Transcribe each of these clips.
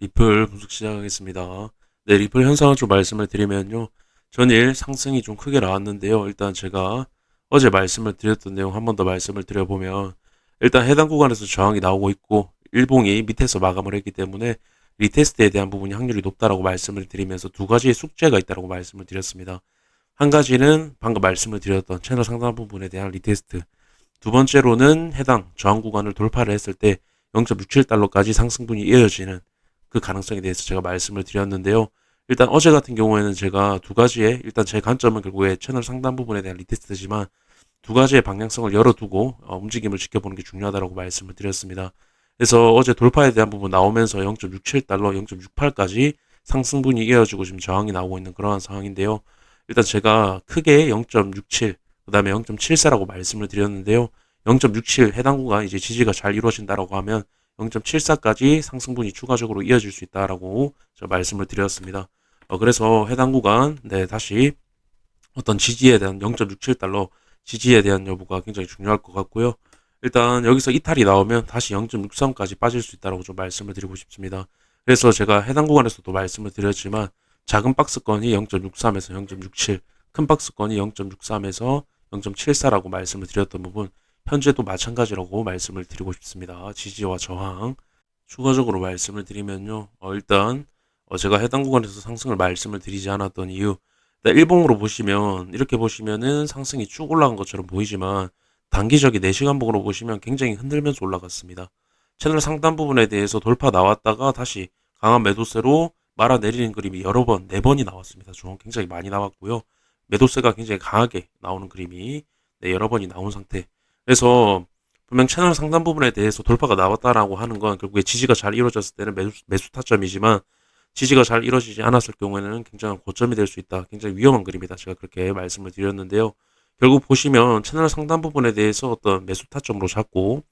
리플 분석 시작하겠습니다. 네, 리플 현상을 좀 말씀을 드리면요. 전일 상승이 좀 크게 나왔는데요. 일단 제가 어제 말씀을 드렸던 내용 한 번 더 말씀을 드려보면 일단 해당 구간에서 저항이 나오고 있고 일봉이 밑에서 마감을 했기 때문에 리테스트에 대한 부분이 확률이 높다라고 말씀을 드리면서 두 가지의 숙제가 있다라고 말씀을 드렸습니다. 한 가지는 방금 말씀을 드렸던 채널 상단 부분에 대한 리테스트. 두 번째로는 해당 저항 구간을 돌파를 했을 때 0.67달러까지 상승분이 이어지는 그 가능성에 대해서 제가 말씀을 드렸는데요. 일단 어제 같은 경우에는 제가 두 가지의 일단 제 관점은 결국에 채널 상단 부분에 대한 리테스트지만 두 가지의 방향성을 열어두고 움직임을 지켜보는 게 중요하다고 말씀을 드렸습니다. 그래서 어제 돌파에 대한 부분 나오면서 0.67달러, 0.68까지 상승분이 이어지고 지금 저항이 나오고 있는 그러한 상황인데요. 일단 제가 크게 0.67, 그 다음에 0.74라고 말씀을 드렸는데요. 0.67 해당 구간 이제 지지가 잘 이루어진다라고 하면 0.74까지 상승분이 추가적으로 이어질 수 있다라고 저 말씀을 드렸습니다. 그래서 해당 구간, 네, 다시 어떤 지지에 대한 0.67달러 지지에 대한 여부가 굉장히 중요할 것 같고요. 일단 여기서 이탈이 나오면 다시 0.63까지 빠질 수 있다고 좀 말씀을 드리고 싶습니다. 그래서 제가 해당 구간에서도 말씀을 드렸지만 작은 박스권이 0.63에서 0.67, 큰 박스권이 0.63에서 0.74라고 말씀을 드렸던 부분 현재도 마찬가지라고 말씀을 드리고 싶습니다. 지지와 저항. 추가적으로 말씀을 드리면요. 일단 제가 해당 구간에서 상승을 말씀을 드리지 않았던 이유 일봉으로 보시면 이렇게 보시면은 상승이 쭉 올라간 것처럼 보이지만 단기적인 4시간 봉으로 보시면 굉장히 흔들면서 올라갔습니다. 채널 상단 부분에 대해서 돌파 나왔다가 다시 강한 매도세로 말아내리는 그림이 여러 번, 4번이 나왔습니다. 좀 굉장히 많이 나왔고요. 매도세가 굉장히 강하게 나오는 그림이 여러 번이 나온 상태. 그래서 분명 채널 상단 부분에 대해서 돌파가 나왔다라고 하는 건 결국에 지지가 잘 이루어졌을 때는 매수 타점이지만 지지가 잘 이루어지지 않았을 경우에는 굉장한 고점이 될 수 있다. 굉장히 위험한 그림이다. 제가 그렇게 말씀을 드렸는데요. 결국 보시면 채널 상단 부분에 대해서 어떤 매수 타점으로 잡고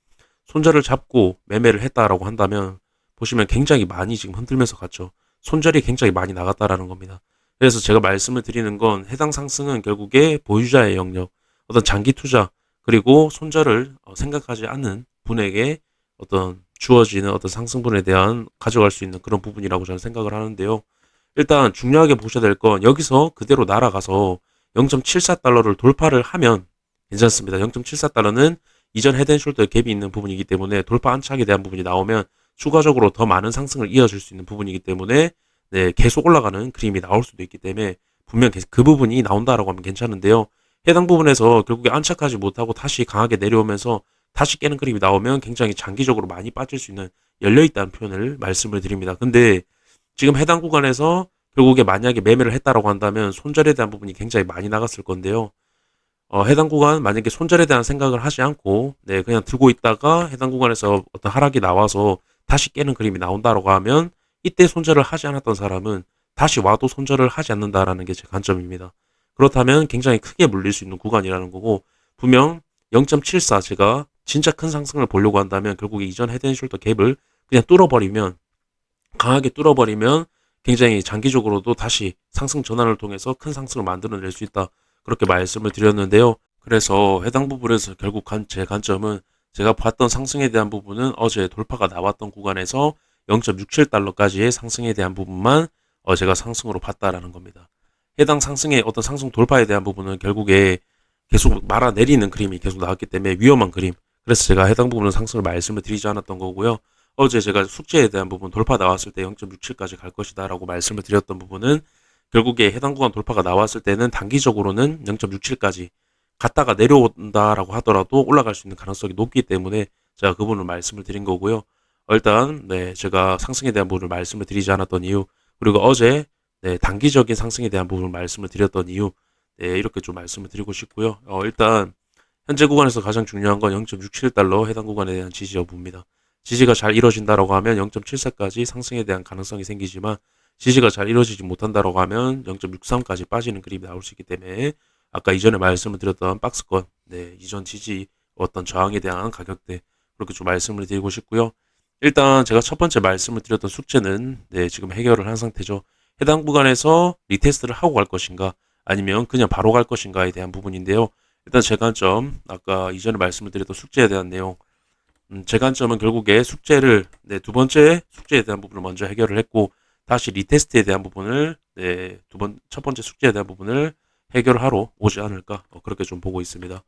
손절을 잡고 매매를 했다라고 한다면 보시면 굉장히 많이 지금 흔들면서 갔죠. 손절이 굉장히 많이 나갔다라는 겁니다. 그래서 제가 말씀을 드리는 건 해당 상승은 결국에 보유자의 영역, 어떤 장기 투자 그리고 손절을 생각하지 않는 분에게 어떤 주어지는 어떤 상승분에 대한 가져갈 수 있는 그런 부분이라고 저는 생각을 하는데요. 일단 중요하게 보셔야 될 건 여기서 그대로 날아가서 0.74달러를 돌파를 하면 괜찮습니다. 0.74달러는 이전 헤드앤숄더 갭이 있는 부분이기 때문에 돌파 안착에 대한 부분이 나오면 추가적으로 더 많은 상승을 이어질 수 있는 부분이기 때문에 네, 계속 올라가는 그림이 나올 수도 있기 때문에 분명 그 부분이 나온다라고 하면 괜찮은데요. 해당 부분에서 결국에 안착하지 못하고 다시 강하게 내려오면서 다시 깨는 그림이 나오면 굉장히 장기적으로 많이 빠질 수 있는 열려있다는 표현을 말씀을 드립니다. 근데 지금 해당 구간에서 결국에 만약에 매매를 했다라고 한다면 손절에 대한 부분이 굉장히 많이 나갔을 건데요. 해당 구간 만약에 손절에 대한 생각을 하지 않고 네 그냥 들고 있다가 해당 구간에서 어떤 하락이 나와서 다시 깨는 그림이 나온다라고 하면 이때 손절을 하지 않았던 사람은 다시 와도 손절을 하지 않는다라는 게 제 관점입니다. 그렇다면 굉장히 크게 물릴 수 있는 구간이라는 거고 분명 0.74 제가 진짜 큰 상승을 보려고 한다면 결국에 이전 헤드앤숄더 갭을 그냥 뚫어버리면 강하게 뚫어버리면 굉장히 장기적으로도 다시 상승 전환을 통해서 큰 상승을 만들어낼 수 있다. 그렇게 말씀을 드렸는데요. 그래서 해당 부분에서 결국 제 관점은 제가 봤던 상승에 대한 부분은 어제 돌파가 나왔던 구간에서 0.67달러까지의 상승에 대한 부분만 제가 상승으로 봤다라는 겁니다. 해당 상승의 어떤 상승 돌파에 대한 부분은 결국에 계속 말아내리는 그림이 계속 나왔기 때문에 위험한 그림. 그래서 제가 해당 부분은 상승을 말씀을 드리지 않았던 거고요. 어제 제가 숙제에 대한 부분 돌파 나왔을 때 0.67까지 갈 것이다 라고 말씀을 드렸던 부분은 결국에 해당 구간 돌파가 나왔을 때는 단기적으로는 0.67까지 갔다가 내려온다라고 하더라도 올라갈 수 있는 가능성이 높기 때문에 제가 그 부분을 말씀을 드린 거고요. 일단 네 제가 상승에 대한 부분을 말씀을 드리지 않았던 이유 그리고 어제 네 단기적인 상승에 대한 부분을 말씀을 드렸던 이유 네 이렇게 좀 말씀을 드리고 싶고요. 일단 현재 구간에서 가장 중요한 건 0.67달러 해당 구간에 대한 지지 여부입니다. 지지가 잘 이루어진다라고 하면 0.74까지 상승에 대한 가능성이 생기지만 지지가 잘 이루어지지 못한다라고 하면 0.63까지 빠지는 그림이 나올 수 있기 때문에 아까 이전에 말씀을 드렸던 박스권, 네, 이전 지지 어떤 저항에 대한 가격대 그렇게 좀 말씀을 드리고 싶고요. 일단 제가 첫 번째 말씀을 드렸던 숙제는 네, 지금 해결을 한 상태죠. 해당 구간에서 리테스트를 하고 갈 것인가 아니면 그냥 바로 갈 것인가에 대한 부분인데요. 일단 제 관점, 아까 이전에 말씀을 드렸던 숙제에 대한 내용, 제 관점은 결국에 숙제를, 두 번째 숙제에 대한 부분을 먼저 해결을 했고, 다시 리테스트에 대한 부분을, 첫 번째 숙제에 대한 부분을 해결하러 오지 않을까, 그렇게 좀 보고 있습니다.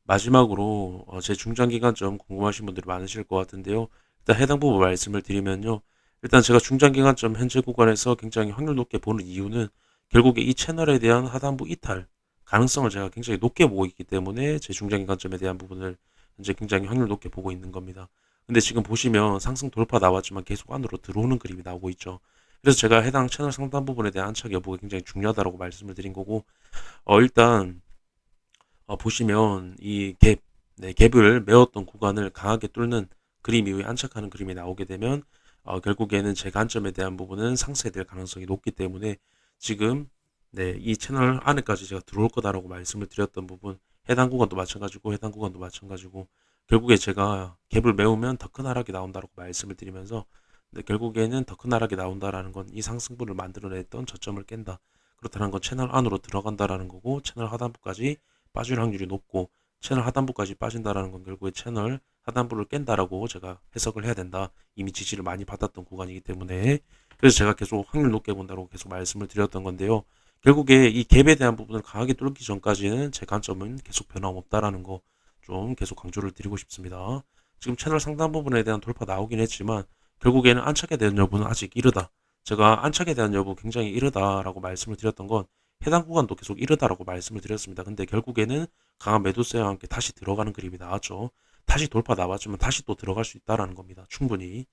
마지막으로, 제 중장기관점 궁금하신 분들이 많으실 것 같은데요. 일단 해당 부분 말씀을 드리면요. 일단 제가 중장기관점 현재 구간에서 굉장히 확률 높게 보는 이유는 결국에 이 채널에 대한 하단부 이탈 가능성을 제가 굉장히 높게 보고 있기 때문에 제 중장기관점에 대한 부분을 현재 굉장히 확률 높게 보고 있는 겁니다. 근데 지금 보시면 상승 돌파 나왔지만 계속 안으로 들어오는 그림이 나오고 있죠. 그래서 제가 해당 채널 상단 부분에 대한 안착 여부가 굉장히 중요하다고 말씀을 드린 거고, 일단 보시면 이 갭, 갭을 메웠던 구간을 강하게 뚫는 그림 이후에 안착하는 그림이 나오게 되면 결국에는 제 관점에 대한 부분은 상쇄될 가능성이 높기 때문에 지금 이 채널 안에까지 제가 들어올 거다라고 말씀을 드렸던 부분, 해당 구간도 마찬가지고 해당 구간도 마찬가지고 결국에 제가 갭을 메우면 더 큰 하락이 나온다라고 말씀을 드리면서, 결국에는 더 큰 하락이 나온다라는 건 이 상승분을 만들어냈던 저점을 깬다. 그렇다는 건 채널 안으로 들어간다라는 거고, 채널 하단부까지 빠질 확률이 높고, 채널 하단부까지 빠진다라는 건 결국에 채널 하단부를 깬다라고 제가 해석을 해야 된다. 이미 지지를 많이 받았던 구간이기 때문에. 그래서 제가 계속 확률 높게 본다고 계속 말씀을 드렸던 건데요. 결국에 이 갭에 대한 부분을 강하게 뚫기 전까지는 제 관점은 계속 변함없다라는 거 좀 계속 강조를 드리고 싶습니다. 지금 채널 상단 부분에 대한 돌파 나오긴 했지만 결국에는 안착에 대한 여부는 아직 이르다. 제가 안착에 대한 여부 굉장히 이르다라고 말씀을 드렸던 건 해당 구간도 계속 이르다라고 말씀을 드렸습니다. 근데 결국에는 강한 매도세와 함께 다시 들어가는 그림이 나왔죠. 다시 돌파 나왔지만 다시 또 들어갈 수 있다라는 겁니다. 충분히.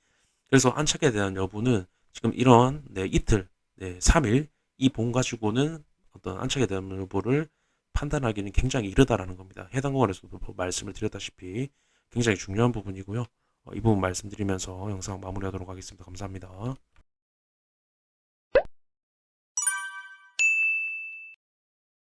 그래서 안착에 대한 여부는 지금 이런 이틀, 3일 이 봉 가지고는 어떤 안착에 대한 여부를 판단하기는 굉장히 이르다라는 겁니다. 해당 구간에서도 말씀을 드렸다시피 굉장히 중요한 부분이고요. 이 부분 말씀드리면서 영상 마무리하도록 하겠습니다. 감사합니다.